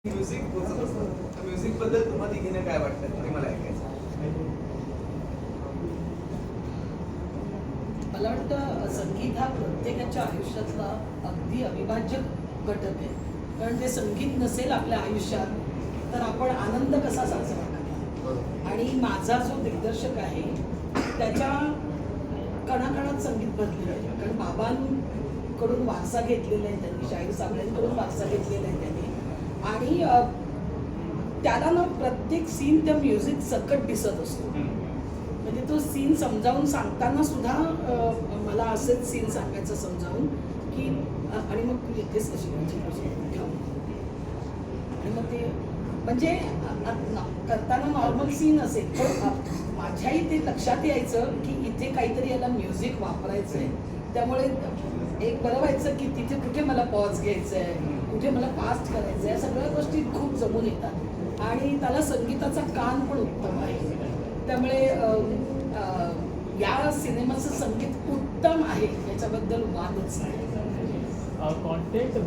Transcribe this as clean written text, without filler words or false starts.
Music पोचत असतं. तर म्युझिक बद्दल तुम्हाला तिघींना काय वाटतं ते मला ऐकायचं. मला वाटतं संगीत हा प्रत्येकाच्या आयुष्यातला अगदी अविभाज्य घटक आहे. कारण ते संगीत नसेल आपल्या आयुष्यात तर आपण आनंद कसा साजरा करणार. आणि माझा जो दिग्दर्शक आहे त्याच्या कणाकणात संगीत भरलेलं आहे. कारण बाबांकडून वारसा घेतलेला आहे त्यांनी, शाहीर साबळेंकडून वारसा घेतलेला आहे त्यांनी. आणि त्याला ना प्रत्येक सीन त्या म्युझिक सकट दिसत असतो. म्हणजे तो सीन समजावून सांगताना सुद्धा मला असेच सीन सांगायचं समजावून की आणि मग तू येतेस कशी ठेवून आणि मग ते म्हणजे करताना नॉर्मल सीन असेल पण माझ्याही ते लक्षात यायचं की इथे काहीतरी याला म्युझिक वापरायचं आहे. त्यामुळे एक बरं व्हायचं की तिथे कुठे मला पॉज घ्यायचं आहे, कुठे मला फास्ट करायचं आहे, या सगळ्या गोष्टी खूप जमून येतात. आणि त्याला संगीताचा कान पण उत्तम आहे. त्यामुळे या सिनेमाचं संगीत उत्तम आहे याच्याबद्दल वादच नाही. कॉन्टेंट